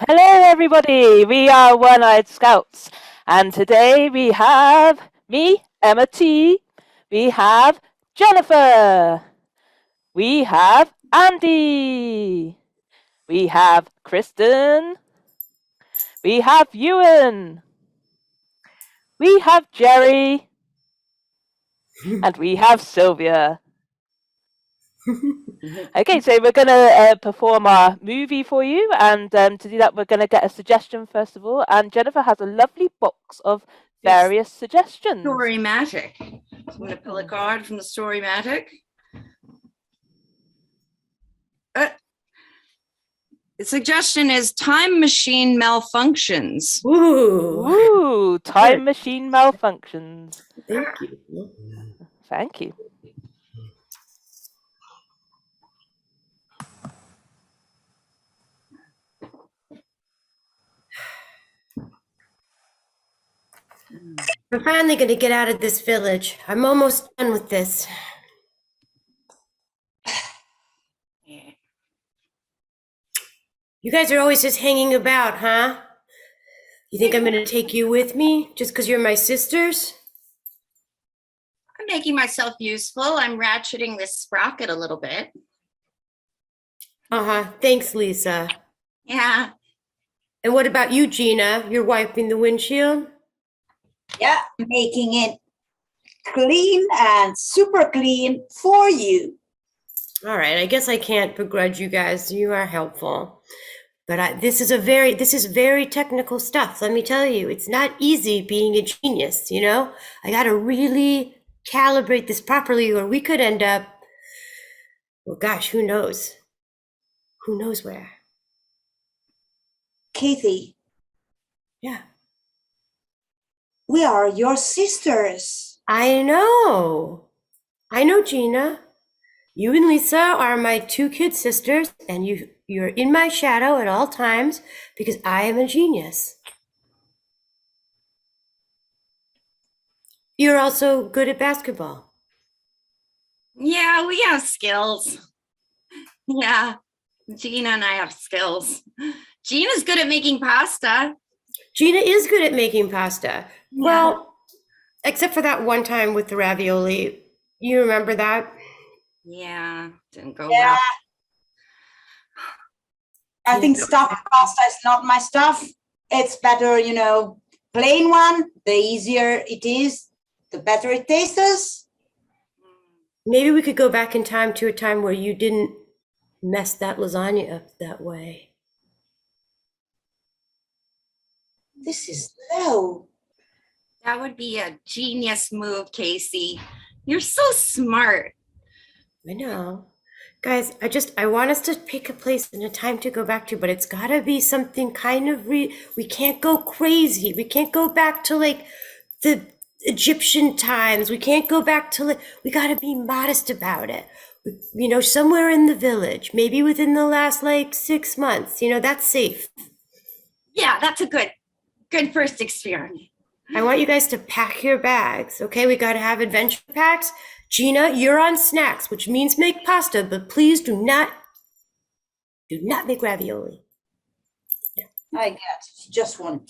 Hello, everybody. We are One Eyed Scouts, and today we have me, Emma T. We have Jennifer. We have Andy. We have Kristen. We have Ewan. We have Jerry, and we have Sylvia. Okay, so we're going to perform our movie for you, and to do that, we're going to get a suggestion first of all. And Jennifer has a lovely box of various suggestions. Storymatic. I'm going to pull a card from the Storymatic. The suggestion is Time Machine Malfunctions. Ooh, Time Machine Malfunctions. Thank you. Thank you. I'm finally going to get out of this village. I'm almost done with this. You guys are always just hanging about, huh? You think I'm going to take you with me just because you're my sisters? I'm making myself useful. I'm ratcheting this sprocket a little bit. Uh-huh. Thanks, Lisa. Yeah. And what about you, Gina? You're wiping the windshield? Yeah, making it clean and super clean for you. All right, I guess I can't begrudge you guys. You are helpful. But this is very technical stuff. Let me tell you, it's not easy being a genius, you know? I got to really calibrate this properly or we could end up, well, gosh, who knows? Who knows where? Kathy, Yeah. we are your sisters. I know, Gina. You and Lisa are my two kid sisters, and you're in my shadow at all times because I am a genius. You're also good at basketball. Yeah, we have skills. Yeah, Gina and I have skills. Gina's good at making pasta. Gina is good at making pasta. Yeah. Well, except for that one time with the ravioli. You remember that? Yeah, didn't go Yeah. well. I think stuffed pasta is not my stuff. It's better, plain one. The easier it is, the better it tastes. Maybe we could go back in time to a time where you didn't mess that lasagna up that way. This is low. That would be a genius move, Casey. You're so smart. I know. Guys, I want us to pick a place and a time to go back to, but it's gotta be something kind of we can't go crazy. We can't go back to like the Egyptian times. We can't go back to we gotta be modest about it. Somewhere in the village, maybe within the last 6 months, that's safe. Yeah, that's a good first experiment. I want you guys to pack your bags, okay? We gotta have adventure packs. Gina, you're on snacks, which means make pasta, but please do not make ravioli. I get just one.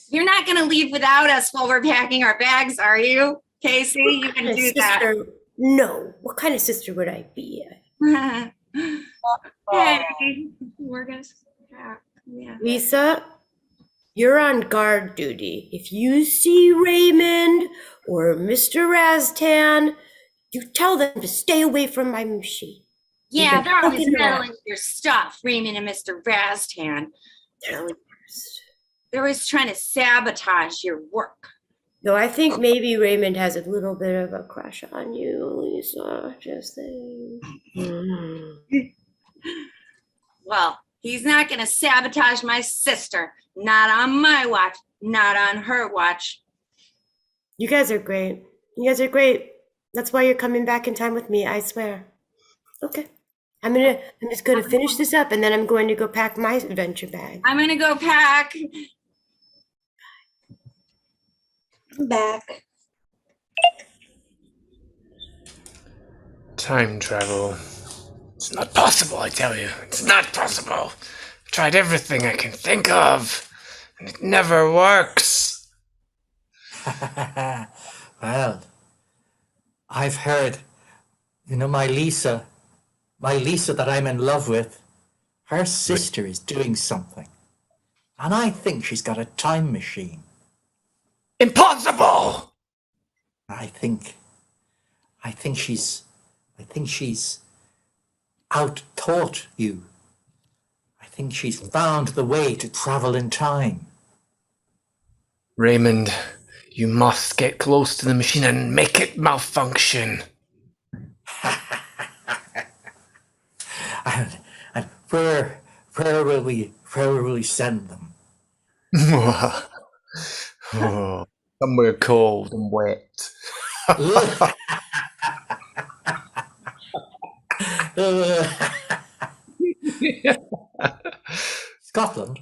You're not going to leave without us while we're packing our bags, are you, Casey? You can do that. No. What kind of sister would I be? Hey, we're going to pack. Yeah. Lisa, you're on guard duty. If you see Raymond or Mr. Raztan, you tell them to stay away from my machine. Yeah, they're always meddling with your stuff, Raymond and Mr. Raztan. They're always trying to sabotage your work. Though I think maybe Raymond has a little bit of a crush on you, Lisa. Just saying. Well, he's not going to sabotage my sister. Not on my watch. Not on her watch. You guys are great. That's why you're coming back in time with me, I swear. Okay. I'm just gonna finish this up and then I'm going to go pack my adventure bag. I'm gonna go pack. I'm back. Time travel. It's not possible, I tell you. It's not possible. tried everything I can think of, and it never works. Well, I've heard, my Lisa that I'm in love with, her sister is doing something. And I think she's got a time machine. Impossible! I think she's out-thought you. I think she's found the way to travel in time. Raymond, you must get close to the machine and make it malfunction. And where will we send them? Oh, somewhere cold and wet. Scotland?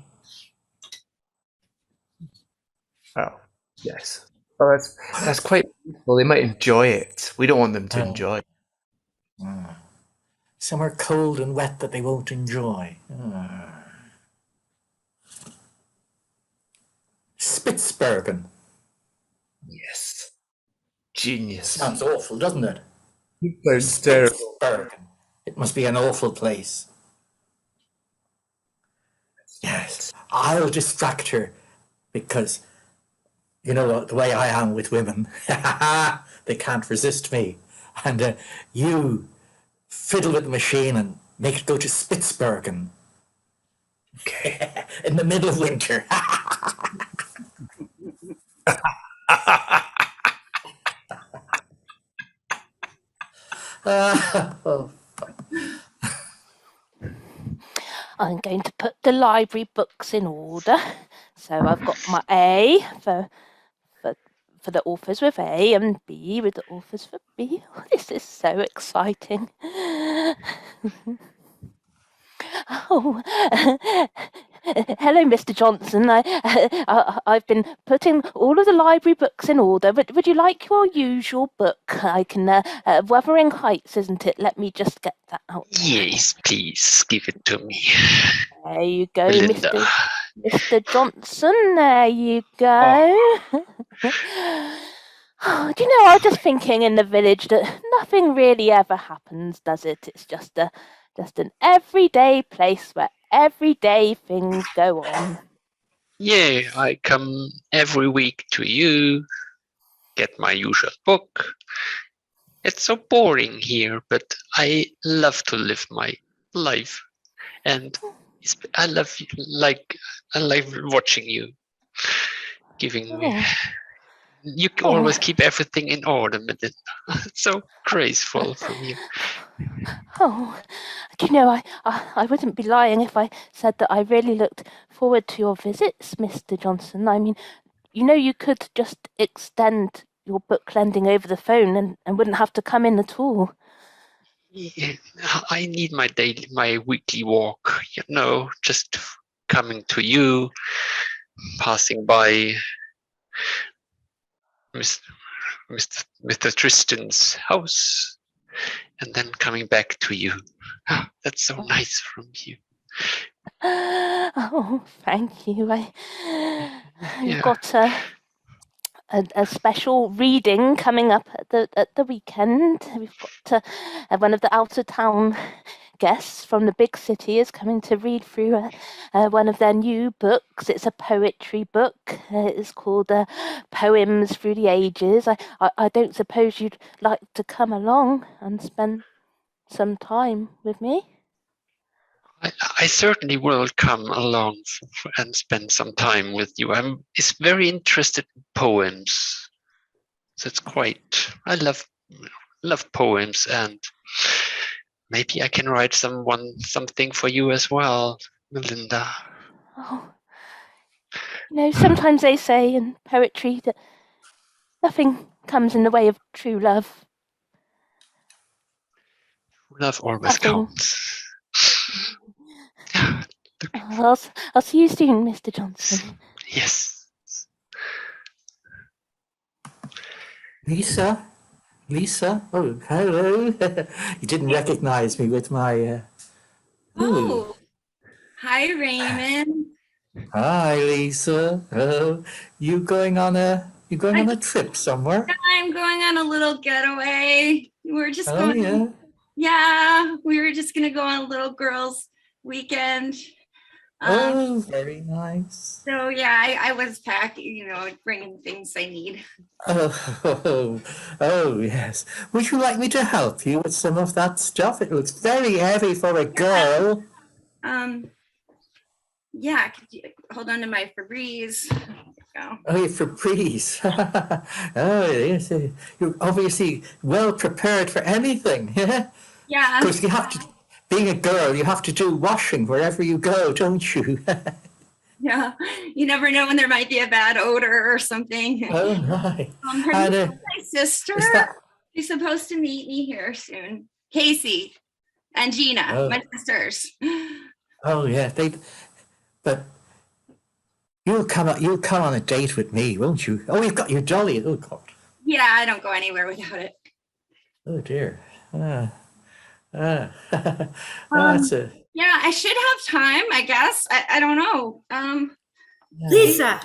Oh, yes. Well, that's quite beautiful. They might enjoy it. We don't want them to enjoy it. Somewhere cold and wet that they won't enjoy. Spitsbergen. Yes. Genius. Sounds awful, doesn't it? Sounds terrible. Spitsbergen. It must be an awful place. Yes, I'll distract her because, the way I am with women, they can't resist me. And you fiddle with the machine and make it go to Spitsbergen. Okay. In the middle of winter. Oh. I'm going to put the library books in order. So I've got my A for the authors with A and B with the authors for B. Oh, this is so exciting. Oh, hello, Mr. Johnson. I've been putting all of the library books in order. Would you like your usual book? I can, Wuthering Heights, isn't it? Let me just get that out. Yes, please give it to me. There you go, Belinda. Mr. Johnson. There you go. Oh, do you know, I was just thinking in the village that nothing really ever happens, does it? It's just an everyday place where everyday things go on. Yeah, I come every week to you, get my usual book. It's so boring here, but I love to live my life, and I love watching you, giving me. You always keep everything in order, but it's so graceful from you. Oh, do you know, I wouldn't be lying if I said that I really looked forward to your visits, Mr. Johnson. I mean, you could just extend your book lending over the phone and wouldn't have to come in at all. Yeah, I need my weekly walk, just coming to you, passing by Mr. Tristan's house, and then coming back to you. That's so nice from you. Oh, thank you. I've Yeah. got a special reading coming up at the weekend. We've got one of the out of town guests from the big city is coming to read through one of their new books. It's a poetry book. It's called Poems Through the Ages. I don't suppose you'd like to come along and spend some time with me? I certainly will come along and spend some time with you. I'm very interested in poems. That's I love poems, and maybe I can write something for you as well, Melinda. Oh, sometimes they say in poetry that nothing comes in the way of true love. Love always counts. I'll see you soon, Mr. Johnson. Yes. Lisa? Oh, hello. You didn't recognize me with my... Oh, Hi, Raymond. Hi, Lisa. Oh, you going on a trip somewhere? I'm going on a little getaway. We're just Oh going. yeah. Yeah, we were just gonna go on a little girls' weekend. Oh, very nice. So yeah, I was packing, bringing things I need. Oh, yes. Would you like me to help you with some of that stuff? It looks very heavy for a girl. Yeah, could you hold on to my Febreze? There you go. Oh, you're Febreze. Oh, yes. You're obviously well prepared for anything. Yeah. Because you have to, being a girl, you have to do washing wherever you go, don't you? Yeah, you never know when there might be a bad odor or something. Oh, right. Her And, name's my sister. Is that, She's supposed to meet me here soon. Casey and Gina, Oh. my sisters. oh yeah, but you'll come on a date with me, won't you? Oh, you've got your dolly. Oh God. Yeah, I don't go anywhere without it. Oh dear. That's a. Yeah, I should have time, I guess. I don't know. Lisa,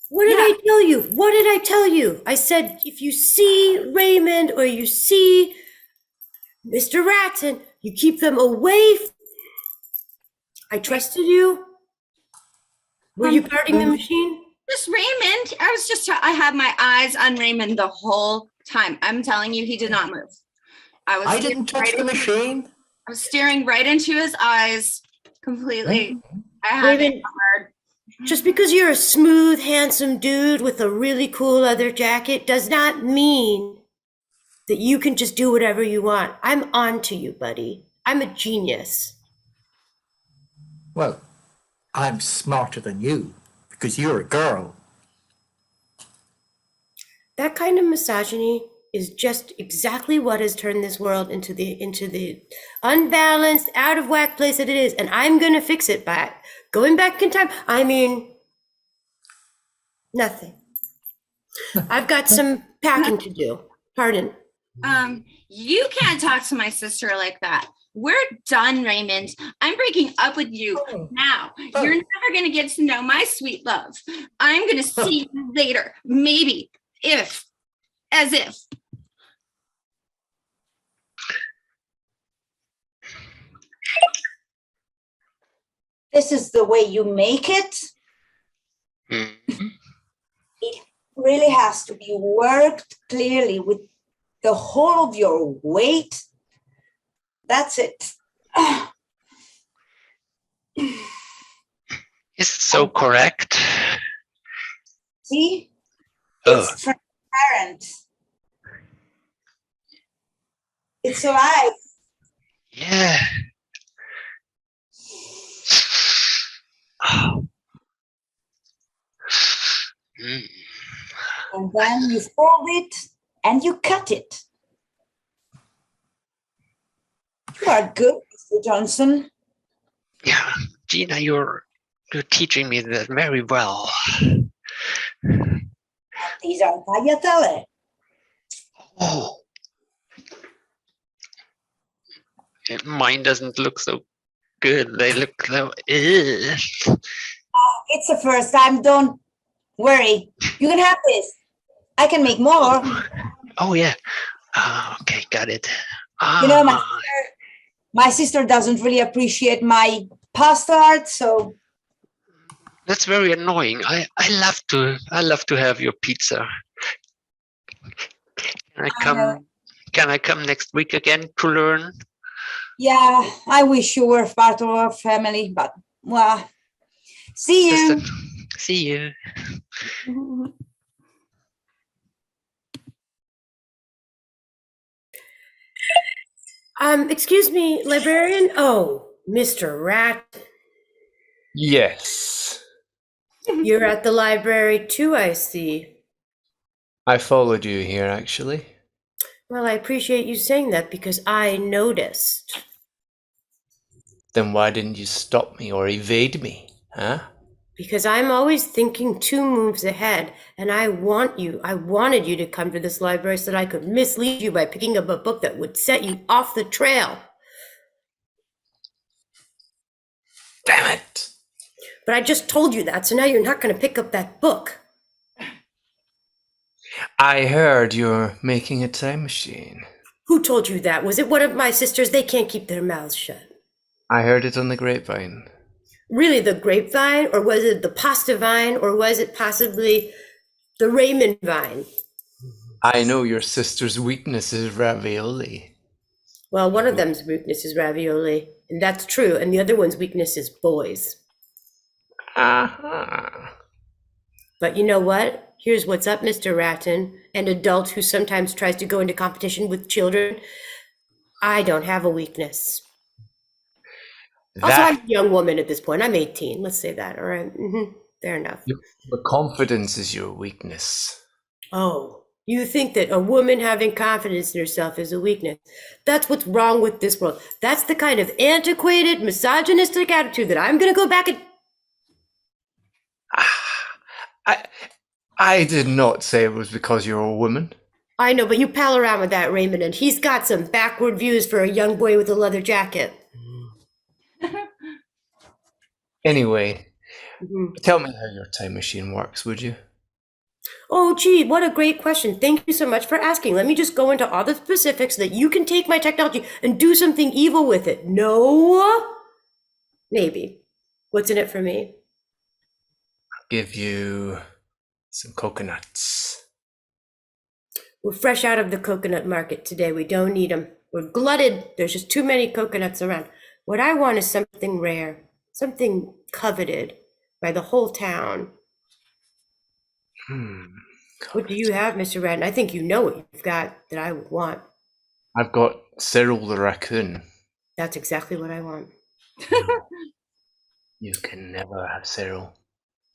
what did I tell you? What did I tell you? I said, if you see Raymond or you see Mr. Ratton, you keep them away. I trusted you. Were you guarding the machine? Just Raymond. I had my eyes on Raymond the whole time. I'm telling you, he did not move. I didn't touch the machine. I was staring right into his eyes completely. I had Raymond, it hard. just because you're a smooth, handsome dude with a really cool leather jacket does not mean that you can just do whatever you want. I'm on to you, buddy. I'm a genius. Well, I'm smarter than you because you're a girl. That kind of misogyny is just exactly what has turned this world into the unbalanced, out of whack place that it is. And I'm going to fix it by going back in time. I mean, nothing. I've got some packing to do. Pardon. You can't talk to my sister like that. We're done, Raymond. I'm breaking up with you now. You're never going to get to know my sweet love. I'm going to see you later. Maybe, as if. This is the way you make it. Mhm. It really has to be worked clearly with the whole of your weight. That's it. Is it so correct? See? Oh. It's transparent. It's alive. Yeah. Oh. Mm. And then you fold it and you cut it. You are good, Mr. Johnson. Yeah, Gina, you're teaching me that very well. These are tagliatelle. Oh. Mine doesn't look so good. They look so. Ugh. It's the first time. Don't worry. You can have this. I can make more. Oh yeah. Okay, got it. You know, my sister doesn't really appreciate my pasta art, so That's very annoying. I love to have your pizza. Can I come next week again to learn? yeah, I wish you were part of our family, but well, see you. See you. Excuse me, librarian. Oh, Mr. Rat. Yes. You're at the library too, I see. I followed you here, actually. Well, I appreciate you saying that because I noticed. Then why didn't you stop me or evade me, huh? Because I'm always thinking 2 moves ahead, and I wanted you to come to this library so that I could mislead you by picking up a book that would set you off the trail. Damn it! But I just told you that, so now you're not going to pick up that book. I heard you're making a time machine. Who told you that? Was it one of my sisters? They can't keep their mouths shut. I heard it on the grapevine. Really, the grapevine? Or was it the pasta vine? Or was it possibly the Raymond vine? I know your sister's weakness is ravioli. Well, one of them's weakness is ravioli, and that's true, and the other one's weakness is boys. Aha. But you know what? Here's what's up, Mr. Ratton, an adult who sometimes tries to go into competition with children. I don't have a weakness. Also, I'm a young woman at this point. I'm 18. Let's say that, all right? Fair enough. Your confidence is your weakness. Oh, you think that a woman having confidence in herself is a weakness? That's what's wrong with this world. That's the kind of antiquated, misogynistic attitude that I'm going to go back and... I did not say it was because you're a woman. I know, but you pal around with that Raymond, and he's got some backward views for a young boy with a leather jacket. Anyway, tell me how your time machine works, would you? Oh, gee, what a great question. Thank you so much for asking. Let me just go into all the specifics so that you can take my technology and do something evil with it. No? Maybe. What's in it for me? I'll give you some coconuts. We're fresh out of the coconut market today. We don't need them. We're glutted. There's just too many coconuts around. What I want is something rare, something coveted by the whole town. What do you have, Mr. Ratton? I think you know what you've got that I would want. I've got Cyril the raccoon. That's exactly what I want. You can never have Cyril.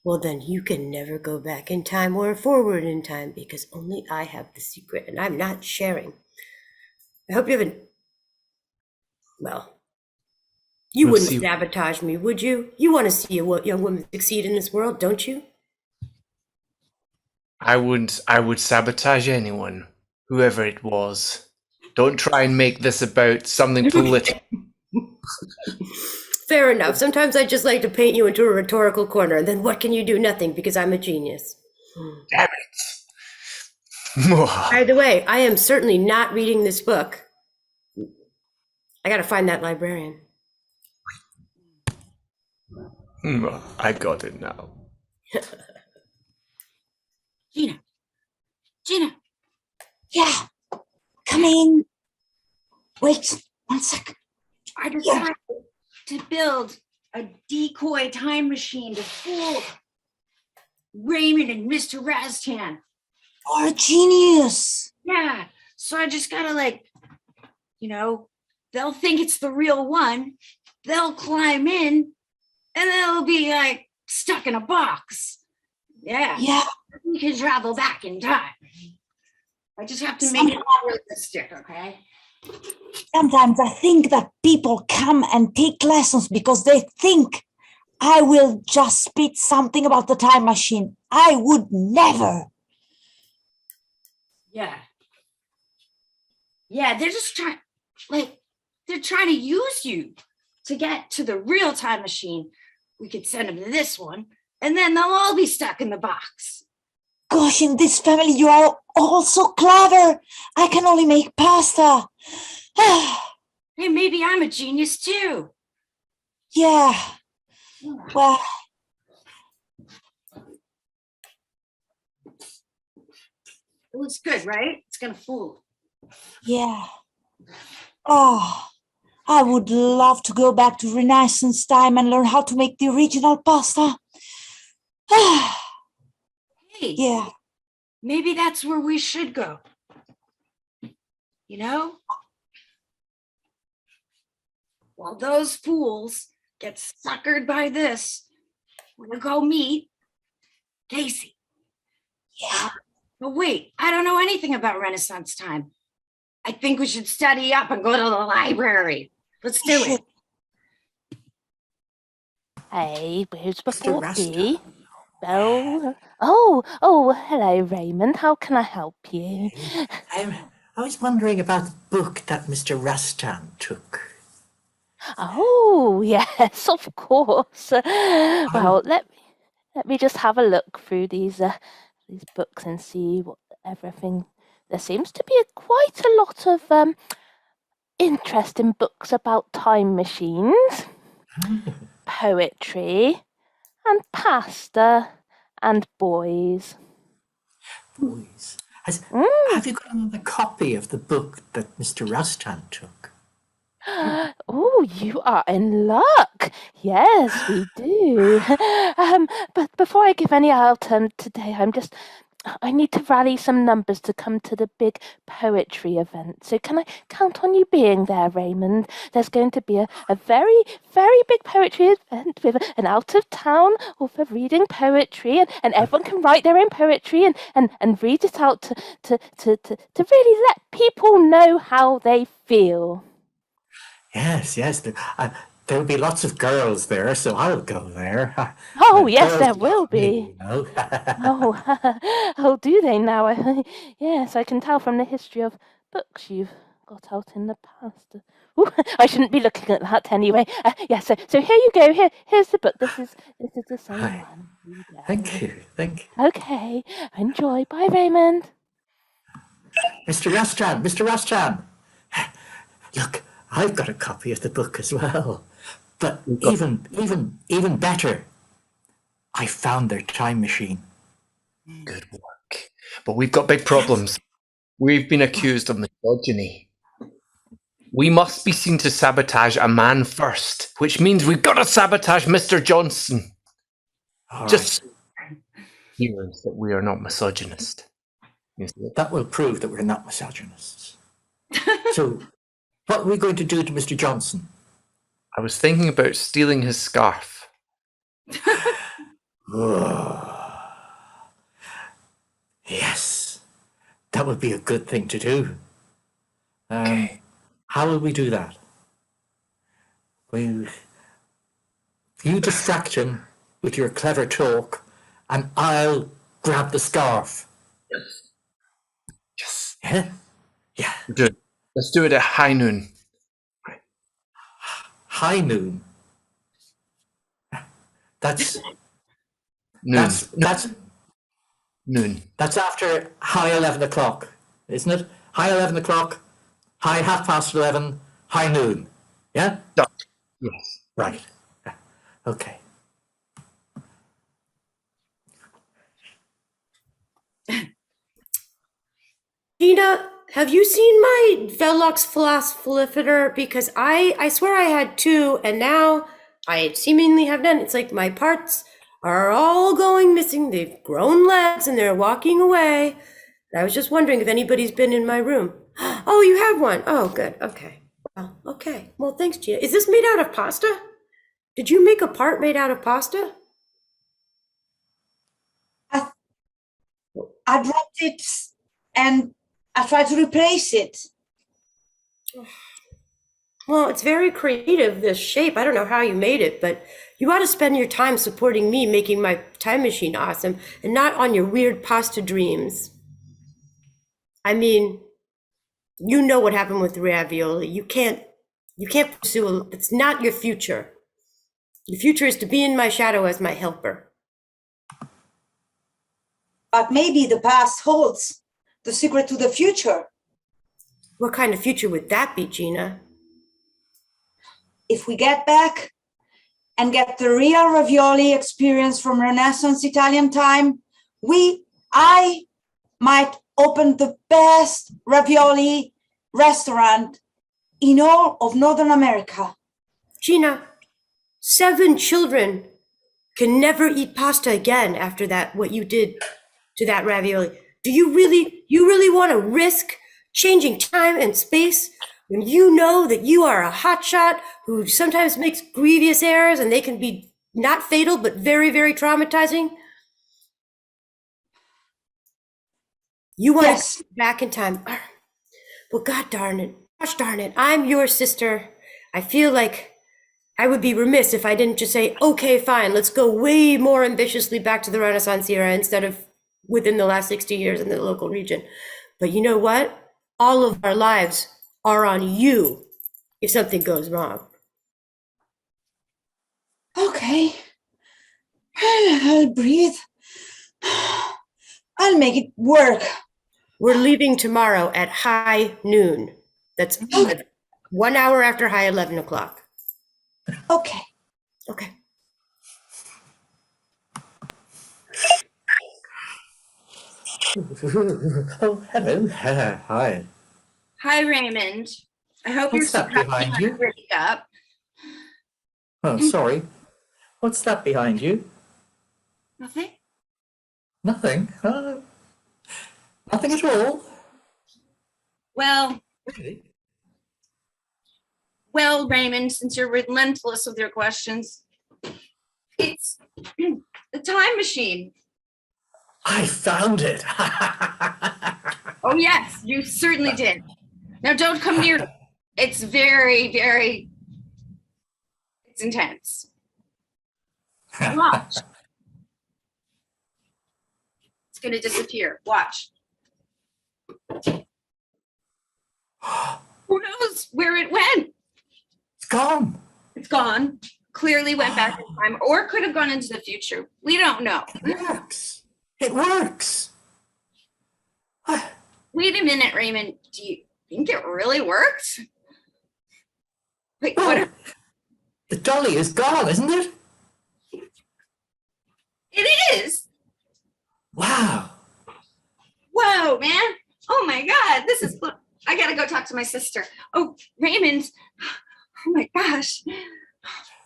Well, then you can never go back in time or forward in time because only I have the secret and I'm not sharing. I hope you haven't. Well, you We'll wouldn't see. sabotage me, would you? You want to see a young woman succeed in this world, don't you? I would sabotage anyone, whoever it was. Don't try and make this about something political. Fair enough. Sometimes I just like to paint you into a rhetorical corner, and then what can you do? Nothing, because I'm a genius. Damn it. By the way, I am certainly not reading this book. I gotta find that librarian. I got it now. Gina, Yeah. Come in. Wait 1 sec. I decided to build a decoy time machine to fool Raymond and Mr. Rastan. You're a genius. Yeah, so I just gotta they'll think it's the real one. They'll climb in, and they'll be like stuck in a box. Yeah, Yeah. we can travel back in time. I just have to make it realistic, okay? Sometimes I think that people come and take lessons because they think I will just spit something about the time machine. I would never. Yeah, they're just they're trying to use you to get to the real time machine. We could send them to this one, and then they'll all be stuck in the box. Gosh, in this family, you are all so clever. I can only make pasta. Hey, maybe I'm a genius too. Yeah. Well, It looks good, right? It's gonna fool. yeah. Oh, I would love to go back to Renaissance time and learn how to make the original pasta. Hey, Yeah. maybe that's where we should go. You know? While those fools get suckered by this, we're gonna go meet Casey. Yeah. But wait, I don't know anything about Renaissance time. I think we should study up and go to the library. Let's do it. Hey, where's Mr. Bobby? Belle? Oh, hello, Raymond. How can I help you? I was wondering about the book that Mr. Rastan took. Oh, yes, of course. Well, let me just have a look through these books and see what everything. There seems to be quite a lot of interesting books about time machines, poetry, and pasta, and boys. Boys. Mm. Have you got another copy of the book that Mr. Rustan took? Oh, you are in luck. Yes, we do. But before I give any out today, I need to rally some numbers to come to the big poetry event. So can I count on you being there, Raymond? There's going to be a very, very big poetry event with an out-of-town author reading poetry, and everyone can write their own poetry and read it out to really let people know how they feel. Yes, yes. There will be lots of girls there, so I'll go there. Oh, The yes, girls there will love me, be. you know. Oh, do they now? Yes, I can tell from the history of books you've got out in the past. Ooh, I shouldn't be looking at that anyway. Yeah, so here you go. Here's the book. This is the same Hi. one. Here you go. Thank you, thank you. Okay, enjoy. Bye, Raymond. Mr. Rustan. Look, I've got a copy of the book as well. But even better, I found their time machine. Good work. But we've got big problems. We've been accused of misogyny. We must be seen to sabotage a man first, which means we've got to sabotage Mr. Johnson. All Just right. hears that we are not misogynist. You see? That will prove that we're not misogynists. So, what are we going to do to Mr. Johnson? I was thinking about stealing his scarf. Yes, that would be a good thing to do. Okay. How will we do that? You distract him with your clever talk, and I'll grab the scarf. Yes. Yeah? Yeah. Good. Let's do it at high noon. High noon. That's Noon. Noon. That's after high 11 o'clock, isn't it? High 11 o'clock, high 11:30, high noon. Yeah? Yes. Right. Okay. Gina, have you seen my Velox Philosopher? Because I swear I had two, and now I seemingly have none. It's like my parts are all going missing. They've grown legs and they're walking away. I was just wondering if anybody's been in my room. Oh, you have one. Oh, good. Okay. Well, okay. Well, thanks, Gina. Is this made out of pasta? Did you make a part made out of pasta? I dropped it and I tried to replace it. Well, it's very creative, this shape. I don't know how you made it, but you ought to spend your time supporting me making my time machine awesome and not on your weird pasta dreams. I mean, you know what happened with the ravioli. You can't pursue it's not your future. Your future is to be in my shadow as my helper. But maybe the past holds the secret to the future. What kind of future would that be, Gina? If we get back and get the real ravioli experience from Renaissance Italian time, I might open the best ravioli restaurant in all of Northern America. Gina, 7 children can never eat pasta again after that, what you did to that ravioli. Do you really want to risk changing time and space when you know that you are a hotshot who sometimes makes grievous errors and they can be not fatal, but very, very traumatizing? You want Yes. to go back in time. Well, gosh darn it, I'm your sister. I feel like I would be remiss if I didn't just say, okay, fine, let's go way more ambitiously back to the Renaissance era instead of within the last 60 years in the local region. But you know what? All of our lives are on you if something goes wrong. Okay. I'll breathe. I'll make it work. We're leaving tomorrow at high noon. That's 1 hour after high 11 o'clock. Okay. Okay. Oh, hello. Hi. Hi, Raymond. I hope What's you're that behind surprised you? to wake up. Oh, sorry. What's that behind you? Nothing? Nothing. Nothing at all. Well, Really? well, Raymond, since you're relentless with your questions, it's the time machine. I found it. Oh, yes, you certainly did. Now, don't come near it. It's very, very, it's intense. Watch. It's going to disappear. Watch. Who knows where it went? It's gone. It's gone. Clearly went back in time or could have gone into the future. We don't know. It works. It works. Wait a minute, Raymond. Do you think it really worked? Wait, Well, what? the dolly is gone, isn't it? It is. Wow. Whoa, man. Oh my God. This is, I gotta go talk to my sister. Oh, Raymond. Oh my gosh.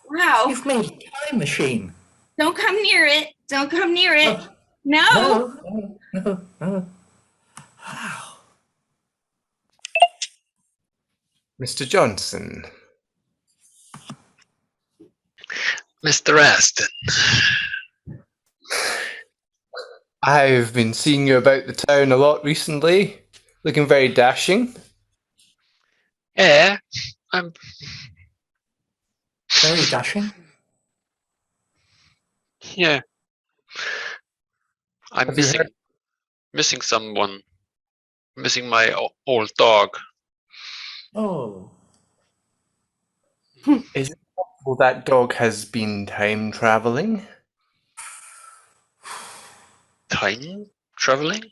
Wow. You've made a time machine. Don't come near it. Don't come near it. Oh, No. no. Wow. Mr. Johnson. Mr. Aston. I've been seeing you about the town a lot recently. Looking very dashing. Yeah, I'm. Very dashing. Yeah. I'm Have you missing heard- missing someone. Missing my old dog. Oh. Is it possible that dog has been time traveling? Time traveling?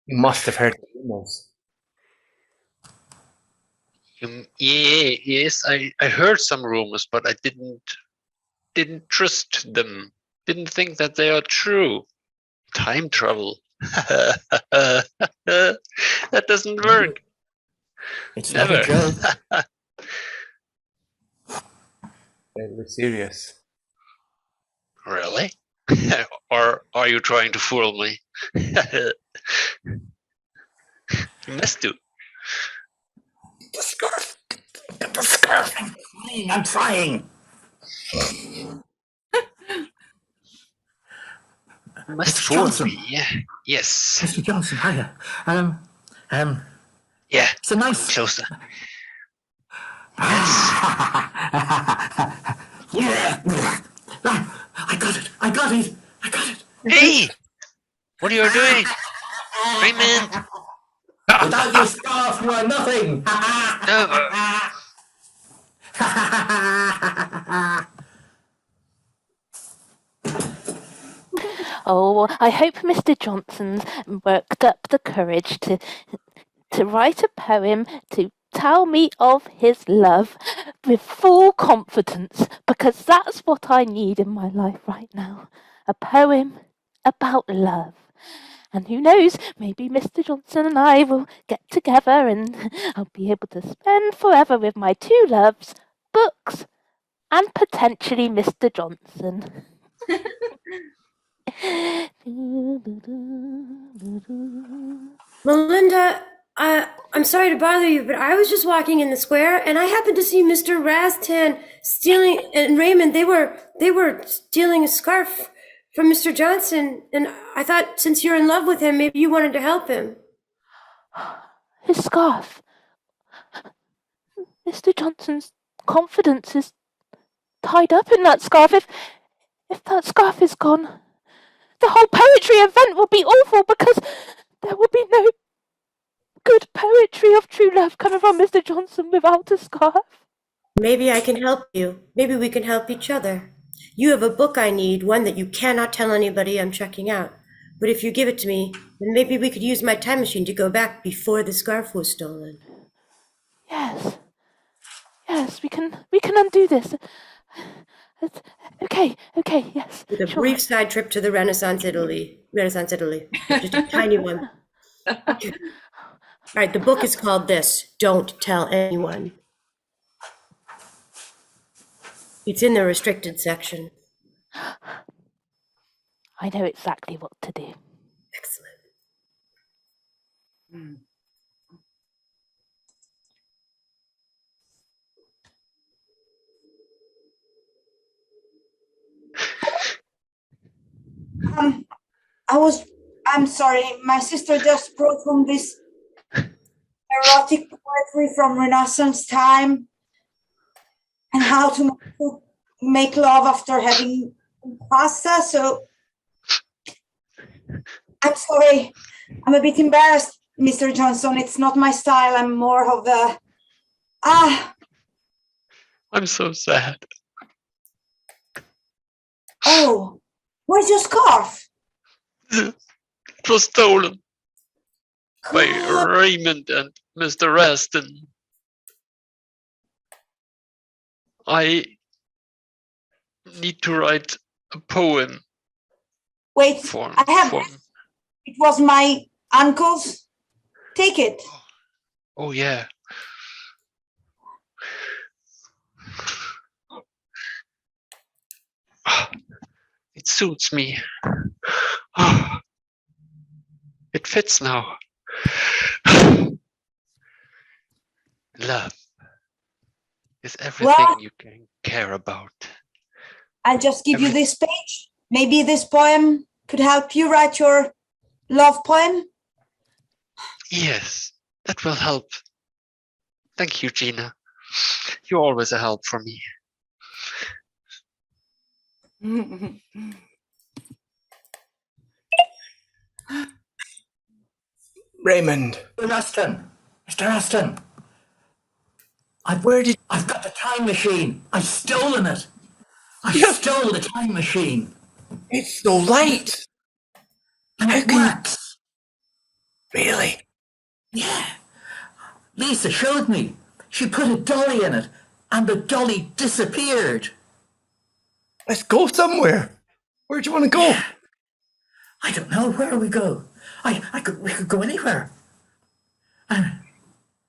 You must have heard the rumors. Yeah, yes, I heard some rumors, but I didn't trust them. Didn't think that they are true. Time travel. That doesn't work. It's not a Never. joke. Very serious. Really? Or are you trying to fool me? You must do. The scarf. Get the scarf. I'm trying. You must Mr. fool Johnson. me. Yeah. Yes. Mr. Johnson, hiya. Yeah. It's a nice. Closer. I got it. I got it. I got it. Hey! What are you doing? Raymond! Without your scarf, you are nothing. Oh, I hope Mr. Johnson's worked up the courage to write a poem to tell me of his love with full confidence, because that's what I need in my life right now. A poem about love. And who knows, maybe Mr. Johnson and I will get together and I'll be able to spend forever with my two loves, books and potentially Mr. Johnson. Melinda, I'm sorry to bother you, but I was just walking in the square and I happened to see Mr. Raztan stealing, and Raymond, they were stealing a scarf from Mr. Johnson, and I thought since you're in love with him, maybe you wanted to help him. His scarf. Mr. Johnson's confidence is tied up in that scarf. If that scarf is gone, the whole poetry event will be awful because there will be no good poetry of true love coming from Mr. Johnson without a scarf. Maybe I can help you. Maybe we can help each other. You have a book I need, one that you cannot tell anybody I'm checking out. But if you give it to me, then maybe we could use my time machine to go back before the scarf was stolen. Yes. Yes, we can undo this. Okay, yes. With a Sure. brief side trip to the Renaissance Italy. Just a tiny one. All right, the book is called this, Don't Tell Anyone. It's in the restricted section. I know exactly what to do. Excellent. I'm sorry, my sister just brought home this erotic poetry from Renaissance time and how to make love after having pasta. So I'm sorry, I'm a bit embarrassed, Mr. Johnson. It's not my style. I'm more of the I'm so sad. Oh, where's your scarf? It was stolen by God. Raymond and Mr. Raston. I need to write a poem Wait, for I have this. It was my uncle's. Take it. Oh yeah. It suits me. It fits now. Love is everything Well, you can care about. I'll just give you this page. Maybe this poem could help you write your love poem. Yes, that will help. Thank you, Gina. You're always a help for me. Raymond. Mr. Aston, I've got the time machine. I've stolen it. I stole the time machine. It's so light. And it works. Really? Yeah. Lisa showed me. She put a dolly in it and the dolly disappeared. Let's go somewhere. Where do you want to go? I don't know. Where we go? We could go anywhere.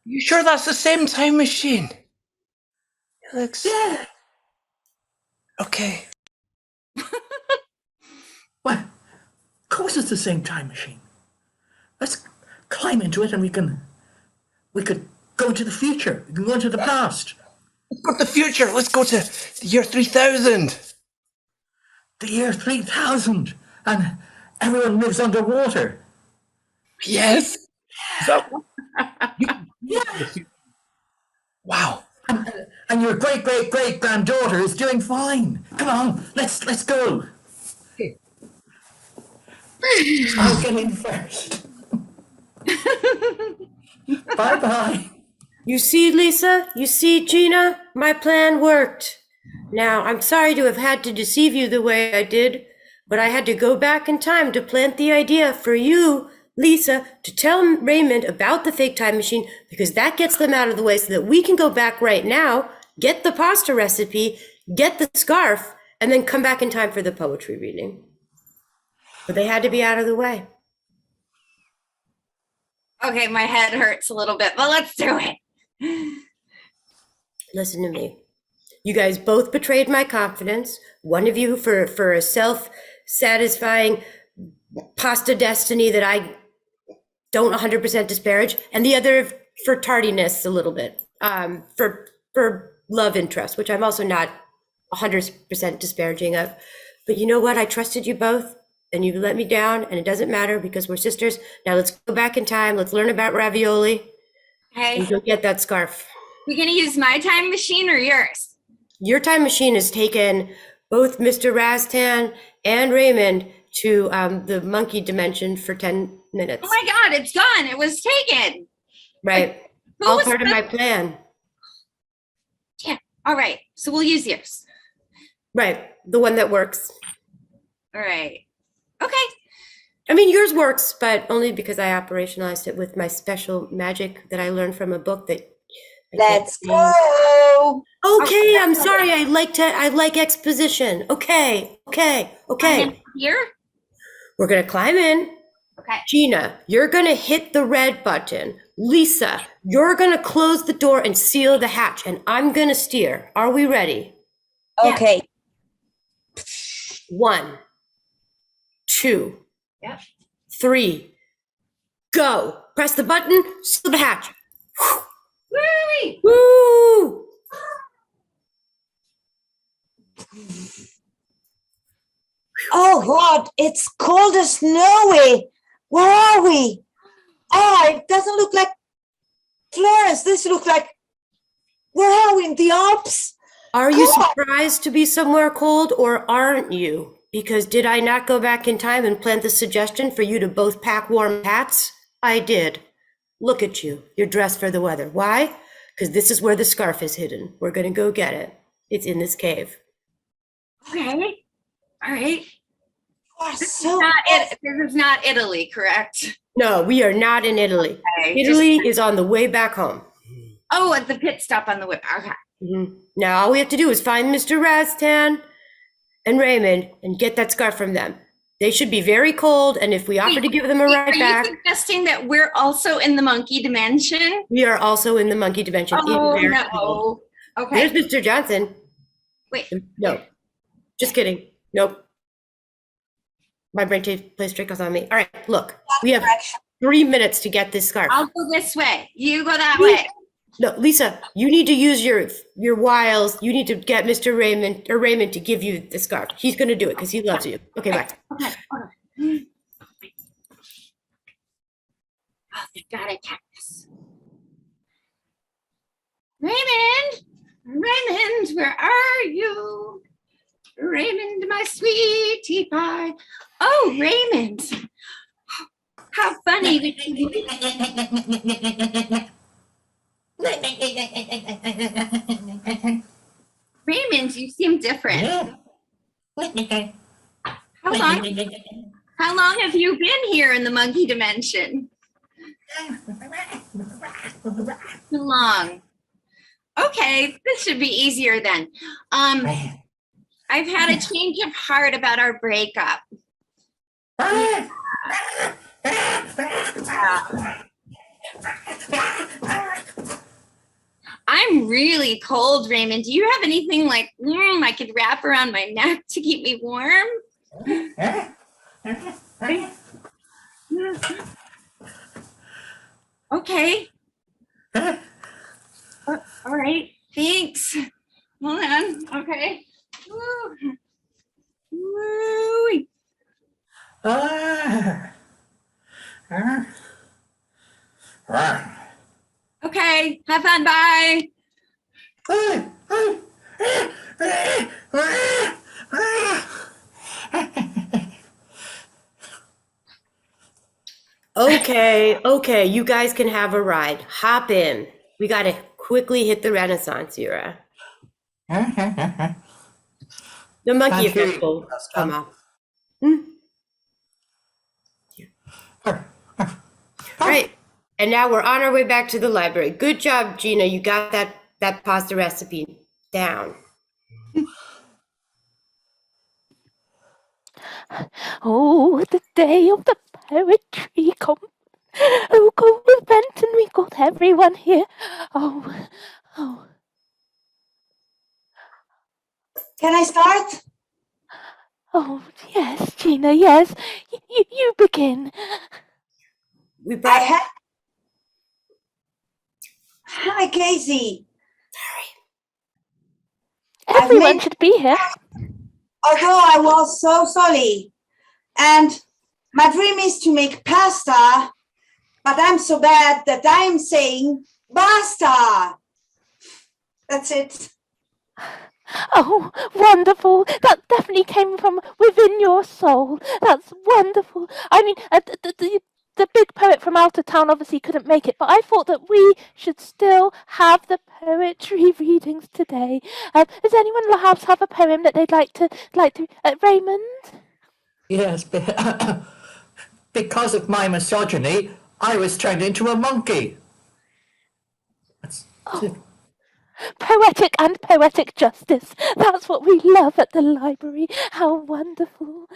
You sure that's the same time machine? It looks... Yeah. Okay. Well, of course it's the same time machine. Let's climb into it and we could go into the future. We can go into the past. Let's go to the future. Let's go to the year 3000. The year 3000. And everyone lives underwater. Yes. So, wow. And your great-great-great-granddaughter is doing fine. Come on, let's go. Okay. I'll get in first. Bye-bye. You see, Lisa? You see, Gina? My plan worked. Now, I'm sorry to have had to deceive you the way I did, but I had to go back in time to plant the idea for you, Lisa, to tell Raymond about the fake time machine, because that gets them out of the way so that we can go back right now, get the pasta recipe, get the scarf, and then come back in time for the poetry reading. But they had to be out of the way. Okay, my head hurts a little bit, but let's do it. Listen to me. You guys both betrayed my confidence. One of you for a self-satisfying pasta destiny that I don't 100% disparage, and the other for tardiness a little bit, for love interest, which I'm also not 100% disparaging of. But you know what? I trusted you both, and you let me down, and it doesn't matter because we're sisters. Now let's go back in time. Let's learn about ravioli. Okay. And go get that scarf. You gonna use my time machine or yours? Your time machine has taken both Mr. Rastan and Raymond to the monkey dimension for 10 minutes. Oh my God, it's gone. It was taken. Right. Who All was part of the- my plan. Yeah. All right. So we'll use yours. Right, the one that works. All right. Okay. I mean, yours works, but only because I operationalized it with my special magic that I learned from a book that. I can't Let's see. go. Okay, I'm sorry. I like exposition. Okay. I'm here. We're gonna climb in. Okay. Gina, you're gonna hit the red button. Lisa, you're gonna close the door and seal the hatch, and I'm gonna steer. Are we ready? Yeah. Okay. 1, 2, Yep. 3, go. Press the button, seal the hatch. Woo! Woo! Oh God, it's cold and snowy. Where are we? Oh, it doesn't look like Florence. This looks like, where are we, in the Alps? Are you Cool. surprised to be somewhere cold, or aren't you? Because did I not go back in time and plant the suggestion for you to both pack warm hats? I did. Look at you. You're dressed for the weather. Why? Because this is where the scarf is hidden. We're going to go get it. It's in this cave. Okay. All right. You are This so is not Italy, correct? No, we are not in Italy. Okay. Italy is on the way back home. Oh, at the pit stop on the way. Okay. Now all we have to do is find Mr. Rastan and Raymond and get that scarf from them. They should be very cold, and if we offer to give them a ride Are back, you suggesting that we're also in the monkey dimension? we are also in the monkey dimension. It's Oh very cold. no. Okay. There's Mr. Johnson. Wait. No, just kidding. Nope. My brain plays tricks on me. All right, look, we have 3 minutes to get this scarf. I'll go this way. You go that way. No, Lisa, you need to use your wiles. You need to get Mr. Raymond to give you the scarf. He's going to do it because he loves you. Okay, bye. Okay. Oh, thank God I kept this. Raymond, where are you? Raymond, my sweetie pie. Oh, Raymond. How funny that you Raymond, you seem different. How long have you been here in the monkey dimension? Too long. Okay, this should be easier then. I've had a change of heart about our breakup. I'm really cold, Raymond. Do you have anything like I could wrap around my neck to keep me warm? Okay. All right. Thanks. Hold on. Okay. Woo. Woo. Okay. Have fun. Bye. Okay, you guys can have a ride. Hop in. We got to quickly hit the Renaissance era. The monkey Thank you, effect will Rastan. come up. Right. And now we're on our way back to the library. Good job, Gina. You got that pasta recipe down. Oh, the day of the poetry event, and we got everyone here. Oh. Can I start? Oh, yes, Gina, yes. You begin. We brought Hi, Casey. Everyone should be here. Although I was so sorry, and my dream is to make pasta, but I'm so bad that I'm saying basta. That's it. Oh, wonderful. That definitely came from within your soul. That's wonderful. I mean, the big poet from out of town obviously couldn't make it, but I thought that we should still have the poetry readings today. Does anyone perhaps have a poem that they'd like to Raymond? Yes, because of my misogyny, I was turned into a monkey. That's it. Poetic and poetic justice. That's what we love at the library. How wonderful.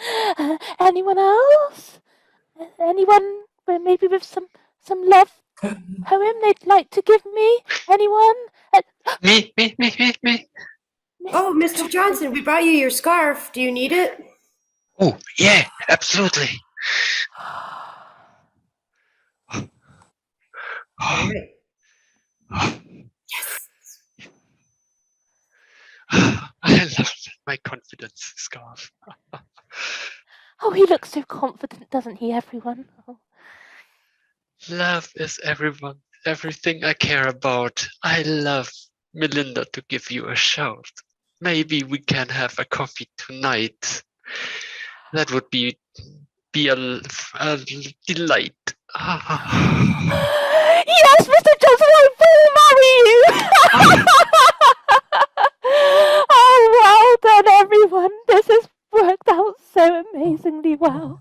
Anyone else? Anyone maybe with some love poem they'd like to give me? Anyone? Me. Oh, Mr. Johnson, we brought you your scarf. Do you need it? Oh, yeah, absolutely. All right. I love my confidence scarf. Oh, he looks so confident, doesn't he, everyone? Oh. Love is everything I care about. I love Melinda to give you a shout. Maybe we can have a coffee tonight. That would be a delight. Yes, Mr. Johnson, I will marry you! Oh, well done, everyone. This has worked out so amazingly well.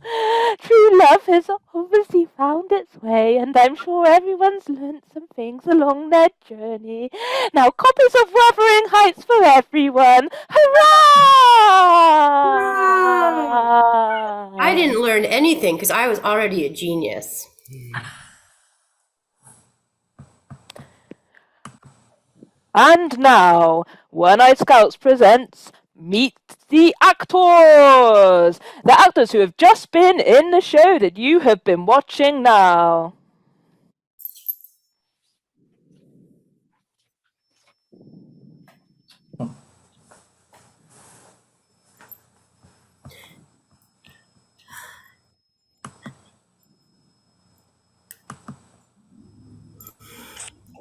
True love has obviously found its way, and I'm sure everyone's learnt some things along their journey. Now, copies of Wuthering Heights for everyone. Hurrah! I didn't learn anything because I was already a genius. And now, One Eyed Scouts presents Meet the Actors! The actors who have just been in the show that you have been watching now.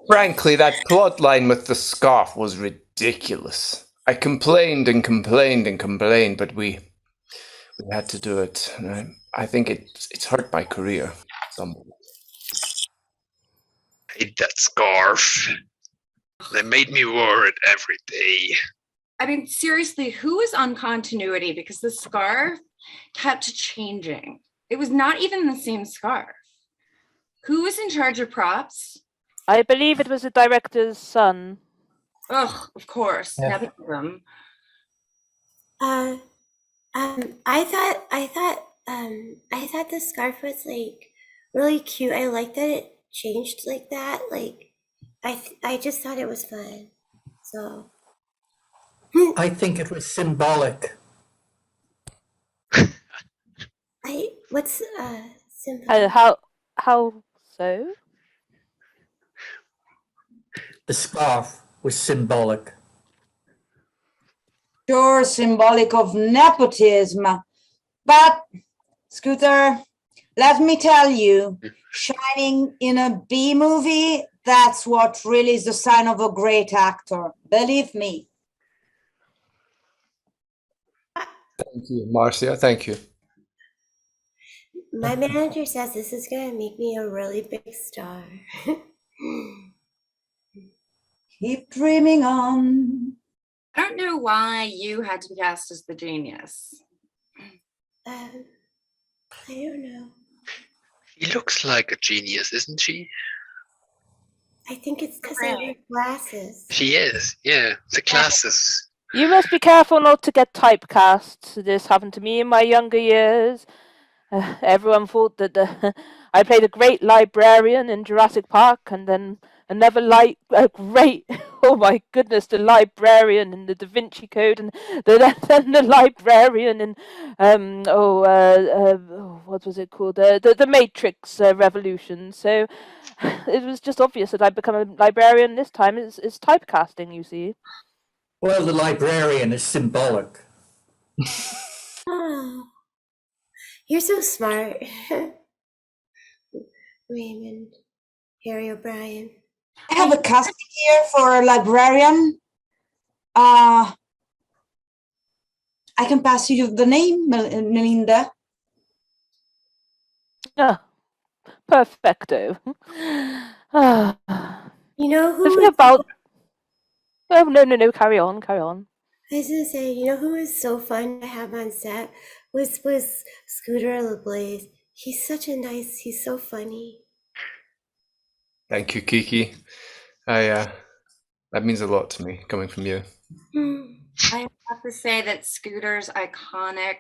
Frankly, that plot line with the scarf was ridiculous. I complained and complained and complained, but we had to do it. And I think it's hurt my career somewhat. I hate that scarf. They made me wear it every day. I mean, seriously, who is on continuity? Because the scarf kept changing. It was not even the same scarf. Who was in charge of props? I believe it was the director's son. Ugh, of course. Yeah. Nepotism. I thought the scarf was like really cute. I like that it changed like that. Like, I just thought it was fun. So I think it was symbolic. what's simple? How so? The scarf was symbolic. Sure, symbolic of nepotism. But, Scooter, let me tell you, shining in a B movie, that's what really is the sign of a great actor. Believe me. Thank you, Marcia. Thank you. My manager says this is gonna make me a really big star. Keep dreaming on. I don't know why you had to be cast as the genius. I don't know. She looks like a genius, isn't she? I think it's because I wear glasses. She is, yeah. The glasses. You must be careful not to get typecast. This happened to me in my younger years. Everyone thought that I played a great librarian in Jurassic Park, and then another great, oh my goodness, the librarian in the Da Vinci Code, and then the librarian in what was it called? The Matrix Revolution. So it was just obvious that I'd become a librarian this time. It's typecasting, you see. Well, the librarian is symbolic. Oh, you're so smart. Raymond, Harry O'Brien. I have a casting here for a librarian. I can pass you the name, Melinda. Oh, Perfecto. Ah. You know who The thing was, about oh no, carry on. I was gonna say, you know who was so fun to have on set was Scooter LeBlaze. He's so funny. Thank you, Kiki. That means a lot to me coming from you. I have to say that Scooter's iconic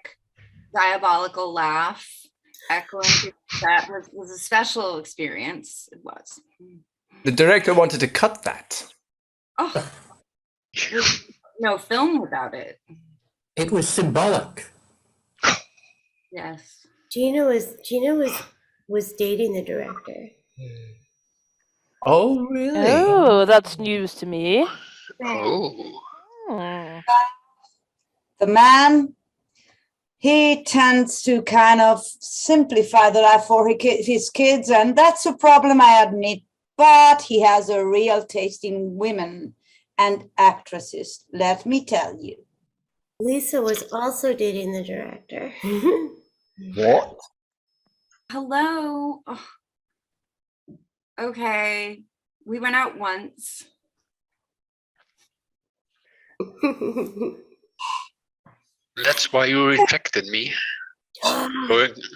diabolical laugh echoing through that was a special experience. It was. The director wanted to cut that. Oh, there's no film without it. It was symbolic. Yes. Gina was dating the director. Oh, really? Oh, that's news to me. Oh, Hmm. The man, he tends to kind of simplify the life for his kids, and that's a problem, I admit. But he has a real taste in women and actresses, let me tell you. Lisa was also dating the director. What? Hello. Oh. Okay. We went out once. that's why you rejected me.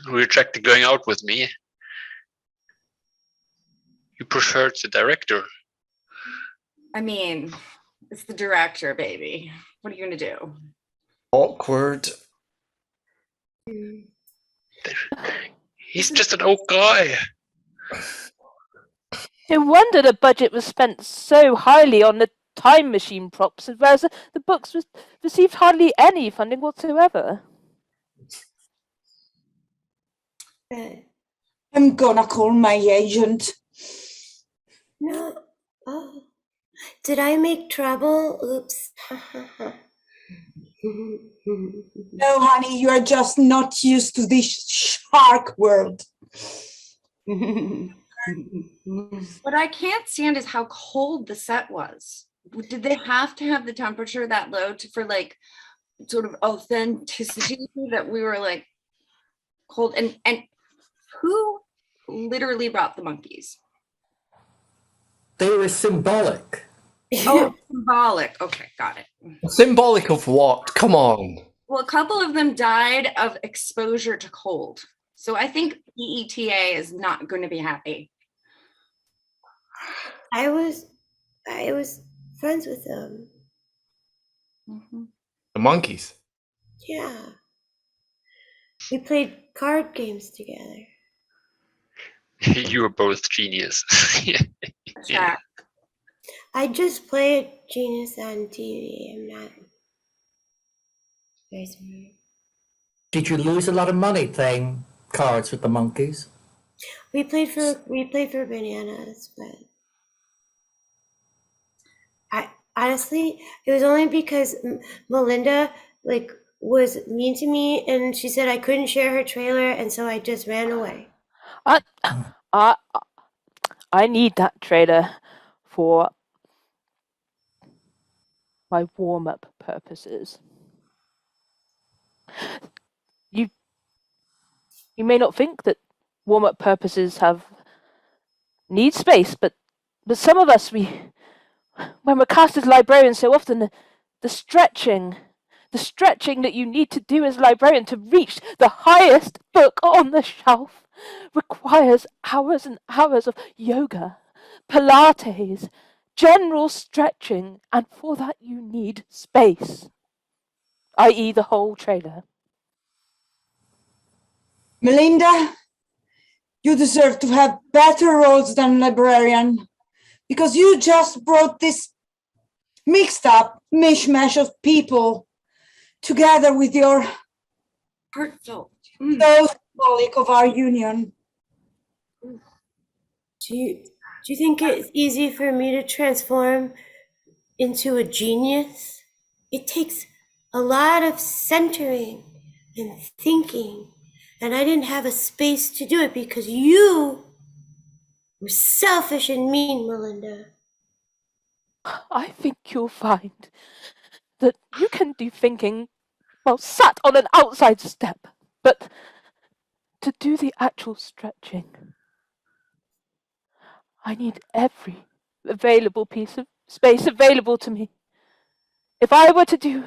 Rejected going out with me. You preferred the director. I mean, it's the director, baby. What are you gonna do? Awkward. He's just an old guy. No wonder the budget was spent so highly on the time machine props, whereas the books received hardly any funding whatsoever. I'm gonna call my agent. No. Oh. Did I make trouble? Oops. No, honey, you are just not used to this shark world. What I can't stand is how cold the set was. Did they have to have the temperature that low for like sort of authenticity that we were like cold? And who literally brought the monkeys? They were symbolic. Oh, symbolic. Okay, got it. Symbolic of what? Come on. Well, a couple of them died of exposure to cold. So I think EETA is not going to be happy. I was friends with them. Mm-hmm. The monkeys. Yeah. We played card games together. You were both genius. Yeah. I just play a genius on TV. I'm not very smart. Did you lose a lot of money playing cards with the monkeys? We played for bananas, but I honestly, it was only because Melinda was mean to me, and she said I couldn't share her trailer, and so I just ran away. I need that trailer for my warm-up purposes. You may not think that warm-up purposes need space, but some of us, when we're cast as librarians so often, the stretching that you need to do as a librarian to reach the highest book on the shelf requires hours and hours of yoga, Pilates, general stretching, and for that you need space, i.e. the whole trailer. Melinda, you deserve to have better roles than librarian, because you just brought this mixed up mishmash of people together with your Heartfelt. so symbolic of our union. Do you think it's easy for me to transform into a genius? It takes a lot of centering and thinking, and I didn't have a space to do it because you were selfish and mean, Melinda. I think you'll find that you can do thinking while sat on an outside step, but to do the actual stretching, I need every available piece of space available to me. If I were to do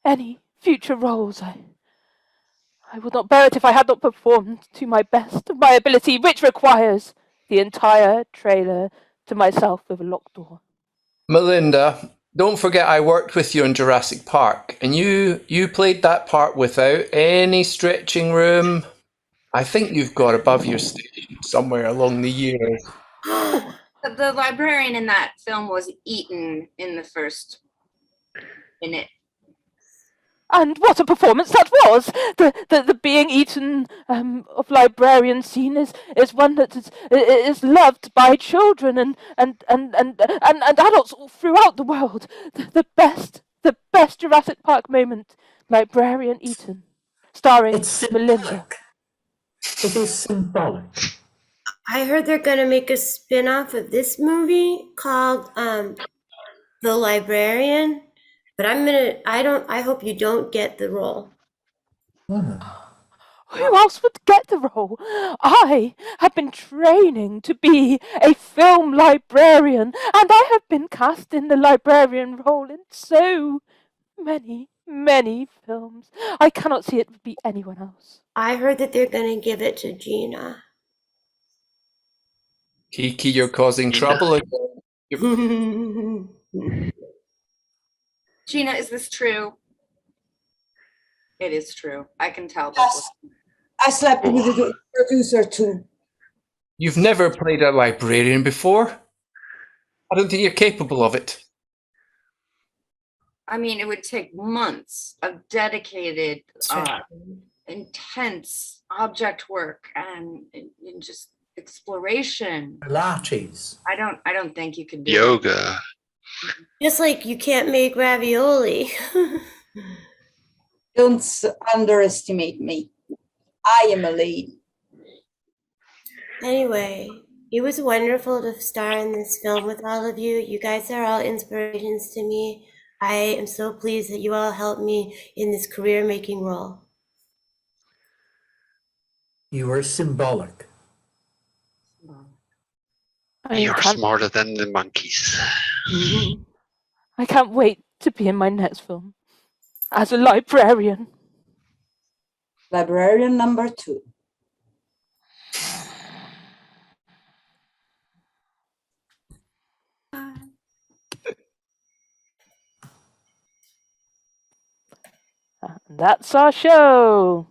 any future roles, I would not bear it if I had not performed to my best of my ability, which requires the entire trailer to myself with a locked door. Melinda, don't forget I worked with you in Jurassic Park, and you played that part without any stretching room. I think you've got above your station somewhere along the years. The librarian in that film was eaten in the first minute. And what a performance that was! The being eaten of librarian scene is one that is loved by children and adults all throughout the world. The best Jurassic Park moment, librarian eaten, starring It's Melinda. symbolic. It is symbolic. I heard they're gonna make a spin-off of this movie called The Librarian, but I hope you don't get the role. Who else would get the role? I have been training to be a film librarian, and I have been cast in the librarian role in so many films. I cannot see it would be anyone else. I heard that they're gonna give it to Gina. Kiki, you're causing trouble again. Gina, is this true? It is true. I can tell. Yes. I slept with the producer too. You've never played a librarian before? I don't think you're capable of it. I mean, it would take months of dedicated, intense object work and just exploration. Pilates. I don't think you could do Yoga. Just like you can't make ravioli. Don't underestimate me. I am a lady. Anyway, it was wonderful to star in this film with all of you. You guys are all inspirations to me. I am so pleased that you all helped me in this career-making role. You were symbolic. You're smarter than the monkeys. I can't wait to be in my next film as a librarian. Librarian number 2. That's our show.